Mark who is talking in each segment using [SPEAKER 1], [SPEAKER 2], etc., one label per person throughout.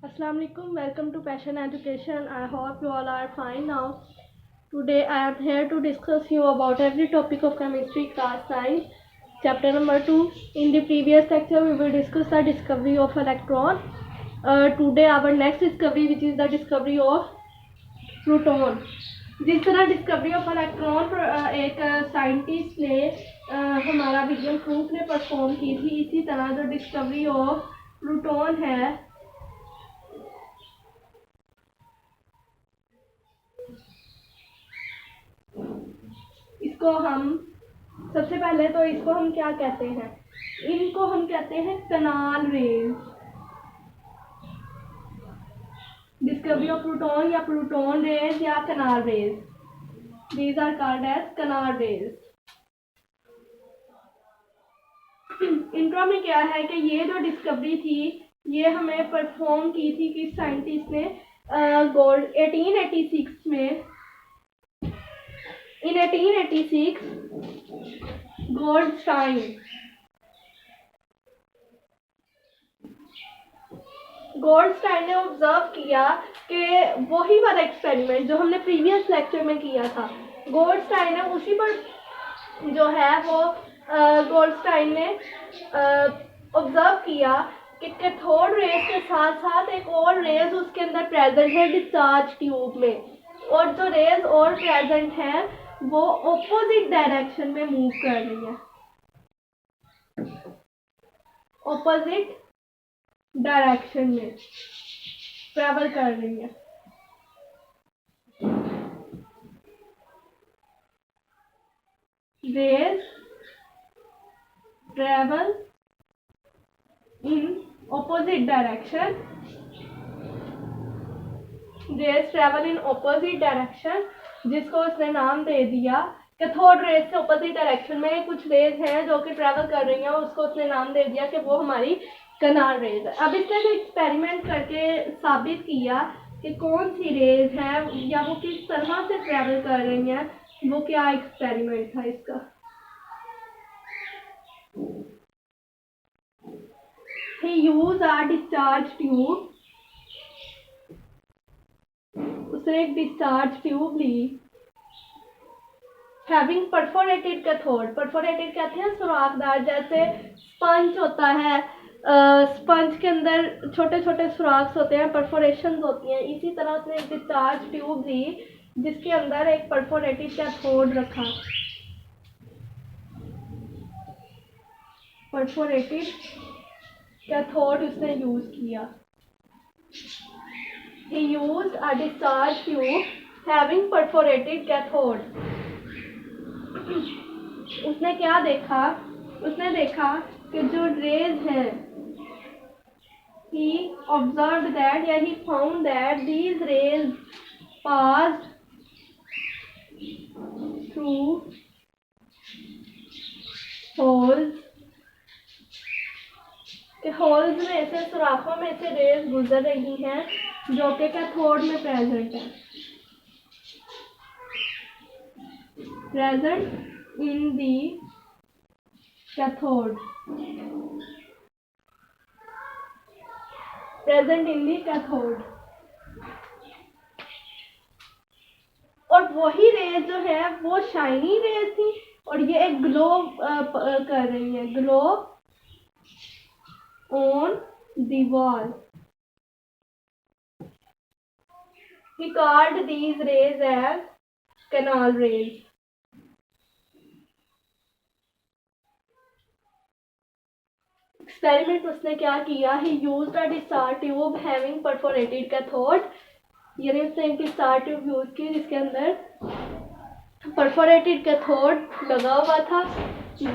[SPEAKER 1] Assalamu alaikum. Welcome to Passion Education. I hope you all are fine now. Today I am here to discuss you about every topic of chemistry class 9, chapter number 2. In the previous lecture we will discuss the discovery of electron. Today our next discovery, which is the discovery of proton. जिस तरह discovery of electron एक scientist ने हमारा William crook ने perform की थी, इसी तरह जो डिस्कवरी ऑफ प्रोटॉन है इसको हम सबसे पहले तो इसको हम क्या कहते हैं, इनको हम कहते हैं canal rays. Discovery of proton या प्रोटॉन रेज या canal rays, these are called as canal rays. Intro में क्या है कि ये जो डिस्कवरी थी ये हमें परफॉर्म की थी किस साइंटिस्ट ने, गोल्ड 1886 में. In 1886, गोल्डस्टाइन ने ऑब्जर्व किया कि वही वाला एक्सपेरिमेंट जो हमने प्रीवियस लेक्चर में किया था, गोल्डस्टाइन ने उसी पर जो है वो गोल्डस्टाइन ने ऑब्जर्व किया कि कैथोड रेज के साथ साथ एक और रेज उसके अंदर प्रेजेंट है डिस्चार्ज ट्यूब में, और जो रेज और प्रेजेंट है वो ऑपोजिट डायरेक्शन में मूव कर रही है, ऑपोजिट डायरेक्शन में ट्रैवल कर रही है. Raise travel in opposite direction, raise travel in opposite direction, जिसको उसने नाम दे दिया कैथोड रेज से ऑपोजिट डायरेक्शन में कुछ रेज हैं जो कि ट्रैवल कर रही हैं, उसको उसने नाम दे दिया कि वो हमारी कनाल रेज है. अब इसने जो एक्सपेरिमेंट करके साबित किया कि कौन सी रेज है या वो किस तरह से ट्रैवल कर रही हैं, वो क्या एक्सपेरिमेंट था इसका. ही यूज अ डिस्चार्ज ट्यूब, उसने एक डिस्चार्ज ट्यूब ली, हैविंग परफोरेटेड कैथोड. परफोरेटेड कहते हैं सुराखदार, जैसे स्पंज होता है, स्पंज के अंदर छोटे छोटे सुराख होते हैं, परफोरेशन होती हैं, इसी तरह उसने एक डिस्चार्ज ट्यूब ली जिसके अंदर एक परफोरेटेड कैथोड रखा. परफोरेटेड कैथोड उसने यूज किया. He used a discharge tube having perforated cathode. उसने क्या देखा, उसने देखा कि जो रेज है, he observed that, या he found that these rays passed through holes, कि होल्स में से, सुराखों में से रेज गुजर रही हैं जो कि कैथोड में प्रेजेंट है, present in the cathode, present in the cathode. और वही रेज जो है वो शाइनी रेज थी, और ये एक ग्लो कर रही है, glow on the wall. He called these rays as canal rays. Experiment उसने क्या किया, he used a discharge tube having perforated cathode, यानी उसने एक डिस्चार्ज ट्यूब यूज की जिसके अंदर परफोरेटेड कैथोड लगा हुआ था.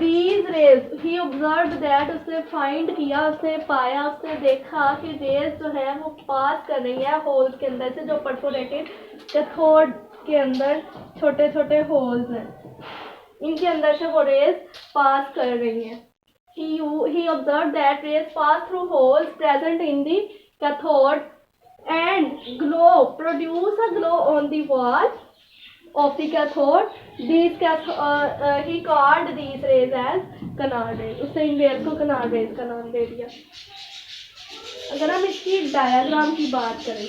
[SPEAKER 1] These rays, he observed that, उसने फाइंड किया, उसने पाया, उसने देखा कि रेज जो है वो पास कर रही है होल्स के अंदर से, जो परफोरेटेड कैथोड के अंदर छोटे छोटे होल्स हैं, इनके अंदर से वो रेज पास कर रही हैं. He observed that rays pass through holes present in the cathode and glow, produce a glow on the wall of the cathode. He called these rays as canal rays. उसने इन raise को canal rays का नाम दे दिया. अगर हम इसकी diagram की बात करें,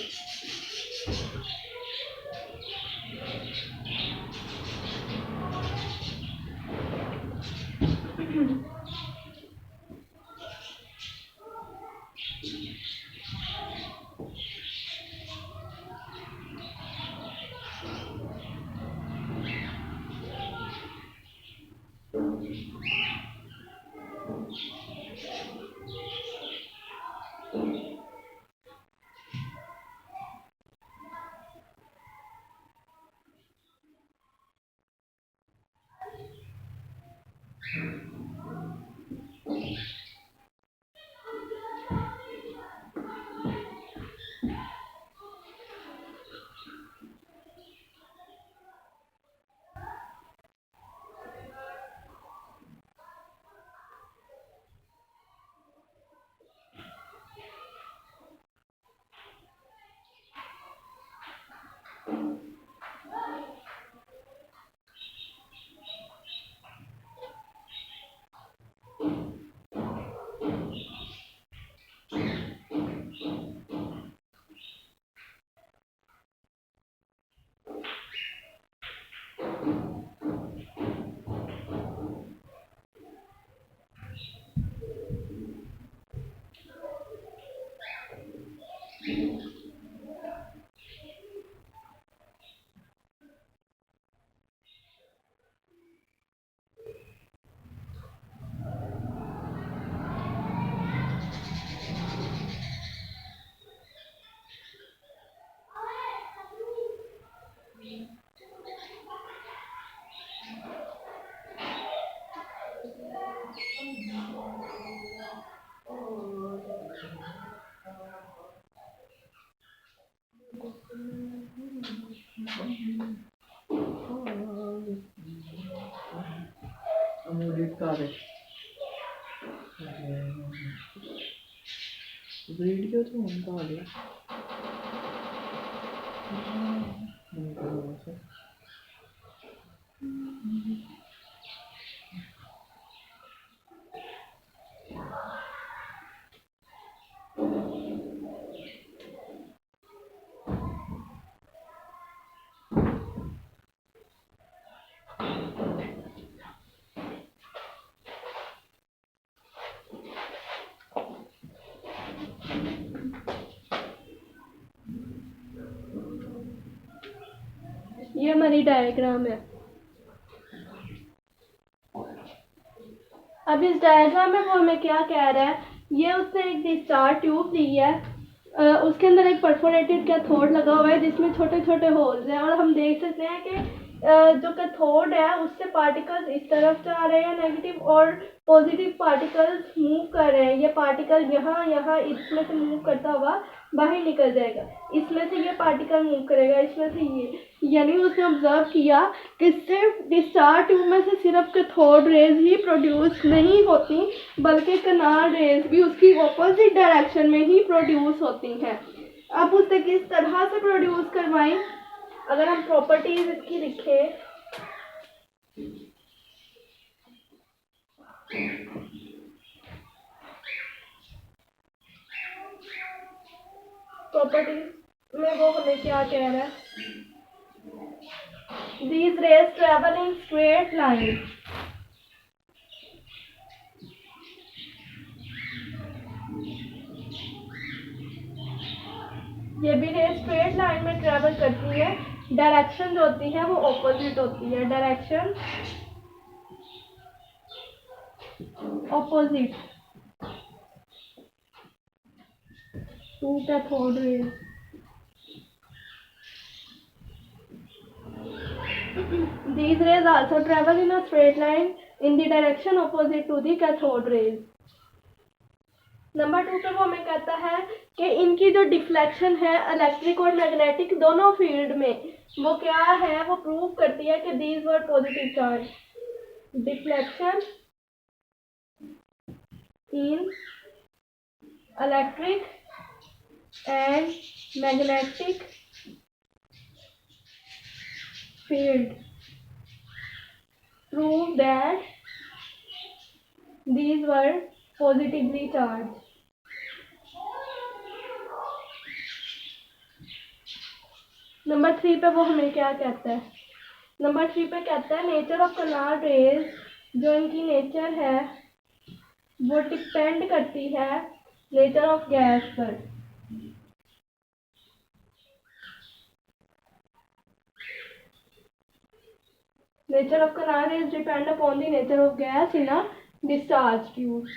[SPEAKER 2] वीडियो तो उनका आ गया।
[SPEAKER 1] ये हमारी डायग्राम है। अब इस डायग्राम में वो हमें क्या कह रहा है, ये उसने एक डिस्चार्ज ट्यूब दी है, उसके अंदर एक परफोरेटेड कैथोड लगा हुआ है जिसमें छोटे छोटे होल्स हैं, और हम देख सकते हैं कि जो कैथोड है उससे पार्टिकल्स इस तरफ जा रहे हैं नेगेटिव, और पॉजिटिव पार्टिकल्स मूव कर रहे हैं। ये पार्टिकल यहाँ यहाँ इसमें से मूव करता हुआ बाहर निकल जाएगा, इसमें से ये पार्टिकल मूव करेगा, इसमें से ये। यानी उसने ऑब्जर्व किया कि सिर्फ डिस्चार्ज ट्यूब में से सिर्फ कैथोड रेज ही प्रोड्यूस नहीं होती, बल्कि कनाल रेज भी उसकी ऑपोजिट डायरेक्शन में ही प्रोड्यूस होती हैं। अब उसे किस तरह से प्रोड्यूस करवाएं, अगर हम प्रॉपर्टीज इसकी लिखें, प्रॉपर्टीज में वो हमें क्या कह रहा है, these rays travel in straight line, ये भी रे स्ट्रेट लाइन में ट्रेवल करती है, डायरेक्शन जो होती है वो ऑपोजिट होती है, direction opposite to cathode rays. These rays also travel in a straight line in the direction opposite to the cathode rays. Number 2 पे वो हमें कहता है कि इनकी जो डिफ्लेक्शन है इलेक्ट्रिक और मैग्नेटिक दोनों फील्ड में, वो क्या है, वो प्रूव करती है कि these were positive charge. Deflection in electric and magnetic field prove that these were positively charged. Number 3 पे वो हमें क्या कहता है? नंबर 3 पे कहता है नेचर ऑफ कनाल रेज, जो इनकी नेचर है वो डिपेंड करती है नेचर ऑफ गैस पर। Nature of canal rays depend upon the nature of gas in a discharge tube.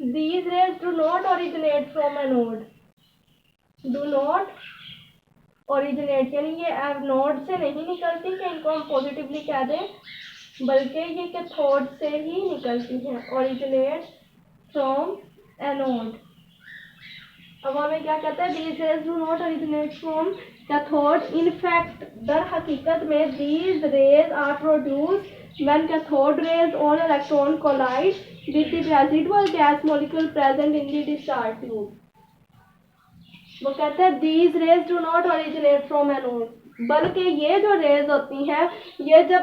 [SPEAKER 1] These rays do not originate from anode. Do not originate यानी ये anode से नहीं निकलती कि इनको हम पॉजिटिवली कह दें, बल्कि ये कैथोड से ही निकलती हैं। Originate from anode। अब हमें क्या कहता है? These rays do not originate from cathode. In fact, दर हकीकत में these rays are produced when cathode rays on electron collide with the residual gas molecule present in the discharge tube। वो कहते हैं these rays do not originate from anode, बल्कि ये जो raise होती हैं ये जब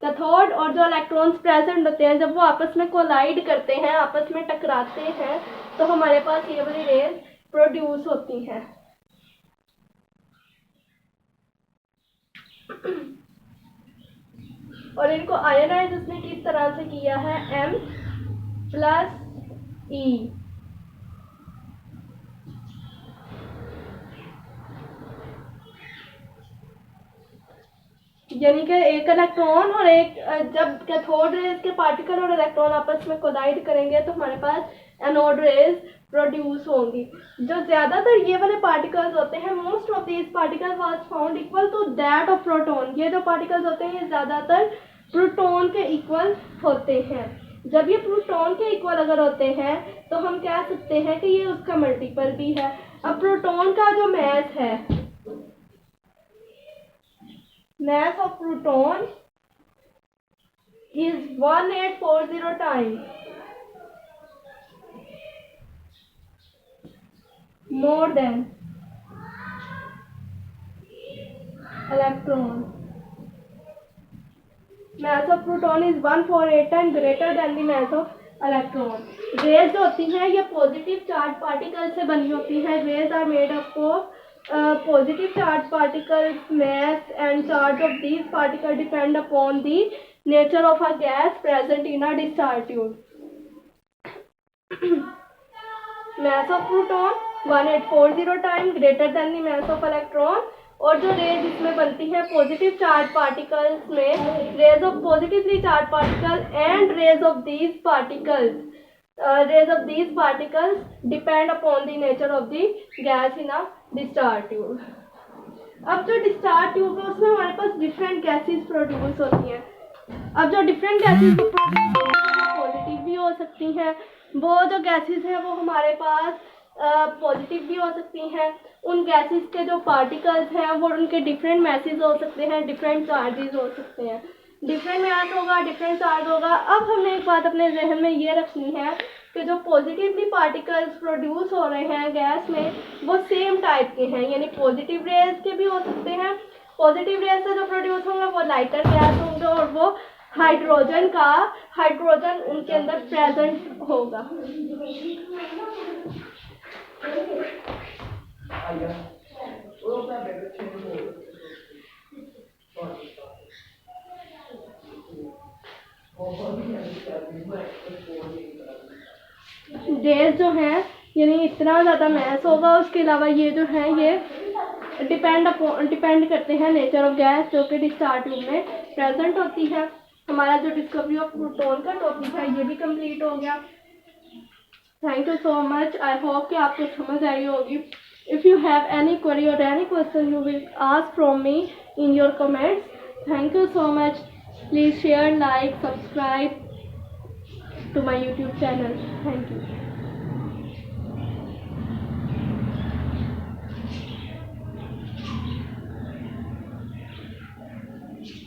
[SPEAKER 1] कैथोड और जो इलेक्ट्रॉन्स प्रेजेंट होते हैं जब वो आपस में कोलाइड करते हैं, आपस में टकराते हैं, तो हमारे पास ये वाली रेज प्रोड्यूस होती हैं। और इनको आयनाइज उसने किस तरह से किया है? M+E। यानी कि एक इलेक्ट्रॉन और एक जब कैथोड रेज के पार्टिकल और इलेक्ट्रॉन आपस में कोलाइड करेंगे तो हमारे पास एनोड रेज प्रोड्यूस होंगी। जो ज़्यादातर ये वाले पार्टिकल्स होते हैं, most of these particles was found equal to that of proton. ये जो पार्टिकल्स होते हैं ये ज़्यादातर प्रोटॉन के इक्वल होते हैं। जब ये प्रोटॉन के इक्वल अगर होते हैं तो हम कह सकते हैं कि ये उसका मल्टीपल भी है। अब प्रोटॉन का जो मास है, mass of proton is 1840 times more than electron. Mass of proton is 148 times greater than the mass of electron. Rays जो होती हैं ये पॉजिटिव चार्ज पार्टिकल से बनी होती हैं। Rays are made up of positive charge particles. Mass and charge of these particles depend upon the nature of a gas present in a discharge tube। mass of proton 1840 times greater than the mass of electron। और जो raise इसमें बनती है positive charge particles में, rays of positively charged particle and rays of these particles depend upon the nature of the gas in a discharge tube। अब जो discharge tube है उसमें हमारे पास डिफरेंट गैसेस प्रोड्यूस होती हैं। अब जो डिफरेंट गैसेस प्रोड्यूस होती हैं वो पॉजिटिव भी हो सकती हैं, वो जो गैसेस हैं वो हमारे पास पॉजिटिव भी हो सकती हैं। उन गैसेस के जो पार्टिकल्स हैं वो उनके डिफरेंट मैसेज हो सकते हैं, डिफरेंट चार्जेस हो सकते हैं। डिफरेंट मैथ होगा, डिफरेंट चार्ज होगा। अब हमें एक बात अपने जहन में ये रखनी है कि जो पॉजिटिवली पार्टिकल्स प्रोड्यूस हो रहे हैं गैस में वो सेम टाइप के हैं, यानी पॉजिटिव रेज के भी हो सकते हैं। पॉजिटिव रेज से जो प्रोड्यूस होंगे वो लाइटर गैस होंगे और वो हाइड्रोजन उनके अंदर प्रेजेंट होगा। रेज जो है यानी इतना ज़्यादा मैस होगा। उसके अलावा ये जो है ये डिपेंड करते हैं नेचर ऑफ गैस जो कि डिस्चार्ज ट्यूब में प्रेजेंट होती है। हमारा जो डिस्कवरी ऑफ प्रोटॉन का टॉपिक है ये भी कंप्लीट हो गया। Thank you so much. I hope कि आपको समझ आई होगी। If you have any query और any question you will ask from me in your comments. Thank you so much. Please share, like, subscribe to my YouTube channel. Thank you.